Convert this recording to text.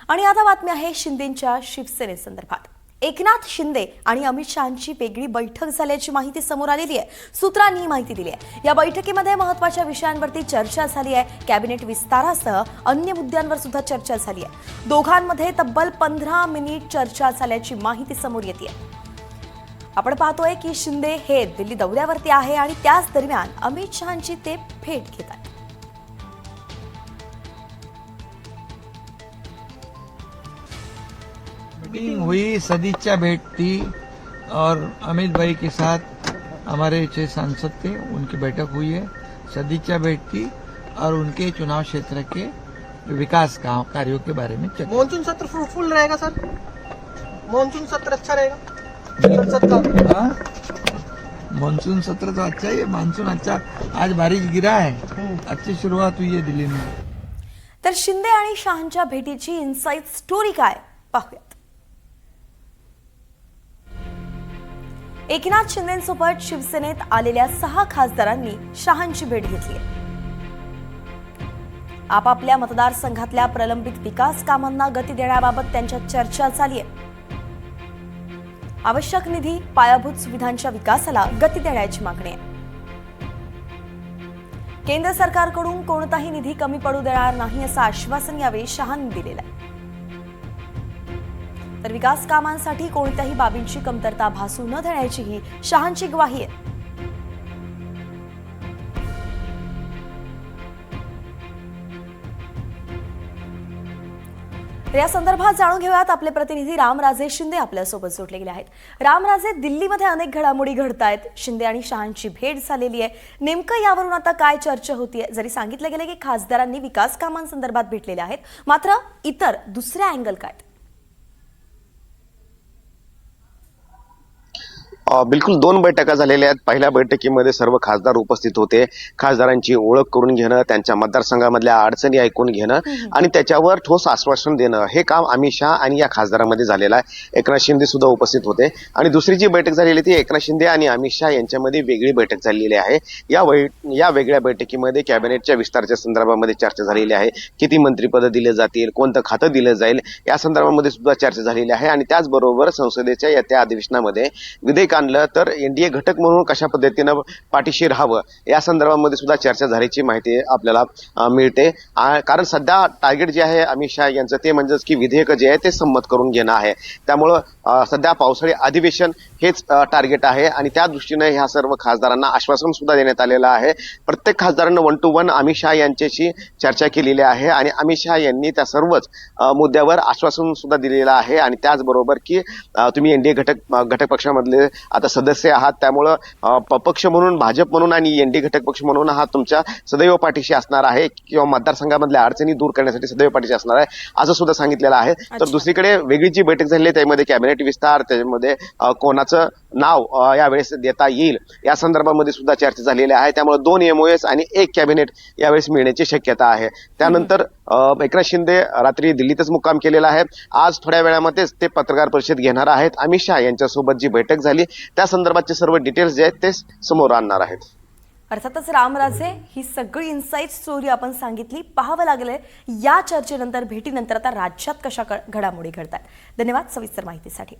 आणि आता बातमी आहे शिंदेंच्या शिवसेनेसंदर्भात। एकनाथ शिंदे आणि अमित शहांची वेगळी बैठक झाल्याची माहिती समोर आलेली आहे। सूत्रांनी माहिती दिली आहे। या बैठकीमध्ये महत्त्वाच्या विषयांवरती चर्चा झाली आहे। कॅबिनेट विस्तारासह अन्य मुद्द्यांवर सुद्धा चर्चा झाली आहे। दोघांमध्ये तब्बल 15 मिनिट चर्चा झाल्याची माहिती समोर येते। आपण पाहतोय की शिंदे हे दिल्ली दौऱ्यावरती आहे आणि त्याच दरम्यान अमित शहांची ते भेट घेतात। मीटिंग हुई, सदिच्छा भेंट थी और अमित भाई के साथ हमारे 6 सांसद थे, उनकी बैठक हुई है। सदिच्छा भेंट थी और उनके चुनाव क्षेत्र के विकास कार्यों के बारे में चर्चा। मॉनसून सत्र फ्रूटफुल रहेगा सर, मॉनसून सत्र अच्छा रहेगा संसद का। मानसून सत्र तो अच्छा ही है, मानसून अच्छा। आज बारिश गिरा है, अच्छी शुरुआत हुई है दिल्ली में। तर शिंदे आणि शहांच्या भेटीची इनसाइड स्टोरी काय पाहूयात। एकनाथ शिंदेंसोबत शिवसेनेत आलेल्या 6 खासदारांनी शहांची भेट घेतली आहे। आपापल्या मतदारसंघातल्या प्रलंबित विकास कामांना गती देण्याबाबत त्यांच्यात चर्चा झाली आहे। आवश्यक निधी, पायाभूत सुविधांच्या विकासाला गती देण्याची मागणी आहे। केंद्र सरकारकडून कोणताही निधी कमी पडू देणार नाही असं आश्वासन यावेळी शहांनी दिलेलं आहे। तर विकास कामांसाठी कोणत्याही बाबींची कमतरता भासू न देण्याचीही शहांची ग्वाही आहे। या संदर्भात जाणून घेऊयात, आपले प्रतिनिधी रामराजे शिंदे आपल्यासोबत जोडले गेले आहेत। रामराजे, दिल्लीमध्ये अनेक घडामोडी घडतायत, शिंदे आणि शहांची भेट झालेली आहे, नेमकं यावरून आता काय चर्चा होतीये? जरी सांगितलं गेलं की खासदारांनी विकास कामांसंदर्भात भेटलेले आहेत, मात्र इतर दुसऱ्या अँगल काय? बिलकुल 2 बैठका झालेल्या आहेत। पहिल्या बैठकीमध्ये सर्व खासदार उपस्थित होते। खासदारांची ओळख करून घेणं, त्यांच्या मतदारसंघामधल्या अडचणी ऐकून घेणं आणि त्याच्यावर ठोस आश्वासन देणं, हे काम अमित शहा आणि या खासदारांमध्ये झालेलं आहे। एकनाथ शिंदे सुद्धा उपस्थित होते आणि दुसरी जी बैठक झालेली ती एकनाथ शिंदे आणि अमित शहा यांच्यामध्ये वेगळी बैठक झालेली आहे। या वेगळ्या बैठकीमध्ये कॅबिनेटच्या विस्ताराच्या संदर्भामध्ये चर्चा झालेली आहे। किती मंत्रिपद दिले जातील, कोणतं खातं दिलं जाईल, या संदर्भामध्ये सुद्धा चर्चा झालेली आहे। आणि त्याचबरोबर संसदेच्या येत्या अधिवेशनामध्ये विधेयक आणलं तर एनडीए घटक म्हणून कशा पद्धतीनं पाठीशी राहावं, या संदर्भामध्ये सुद्धा चर्चा झाल्याची माहिती आपल्याला मिळते। कारण सध्या टार्गेट जे आहे अमित शहा यांचं ते म्हणजेच की विधेयक जे आहे ते संमत करून घेणं आहे। त्यामुळं सध्या पावसाळी अधिवेशन हेच टार्गेट आहे आणि त्या दृष्टीने ह्या सर्व खासदारांना आश्वासन सुद्धा देण्यात आलेलं आहे। प्रत्येक खासदारांना 1 to 1 अमित शहा यांच्याशी चर्चा केलेली आहे आणि अमित शहा यांनी त्या सर्वच मुद्द्यावर आश्वासन सुद्धा दिलेलं आहे। आणि त्याचबरोबर की तुम्ही एनडीए घटक पक्षामधले आता सदस्य आहात, त्यामुळं पक्ष म्हणून, भाजप म्हणून आणि एनडीए घटक पक्ष म्हणून हा तुमच्या सदैव पाठीशी असणार आहे किंवा मतदारसंघामधल्या अडचणी दूर करण्यासाठी सदैव पाठीशी असणार आहे, असं सुद्धा सांगितलेलं आहे। तर दुसरीकडे वेगळी जी बैठक झाली आहे त्यामध्ये कॅबिनेट विस्तार, त्यामध्ये कोणाचं नाव यावेळेस देता येईल या संदर्भामध्ये सुद्धा चर्चा झालेली आहे। त्यामुळे 2 MOS आणि 1 कॅबिनेट यावेळेस मिळण्याची शक्यता आहे। त्यानंतर एकनाथ शिंदे रात्री दिल्लीतच मुक्काम केलेला आहे। आज थोड्या वेळामध्येच ते पत्रकार परिषद घेणार आहेत। अमित शहा यांच्यासोबत जी बैठक झाली त्या संदर्भातचे सर्व डिटेल्स जे आहेत ते समोर आणणार आहेत। अर्थातच रामराजे, ही सगळी इनसाइड स्टोरी आपण सांगितली। पाहावं लागले या चर्चेनंतर, भेटीनंतर आता राज्यात कशा घडामोडी घडतात। धन्यवाद सविस्तर माहितीसाठी।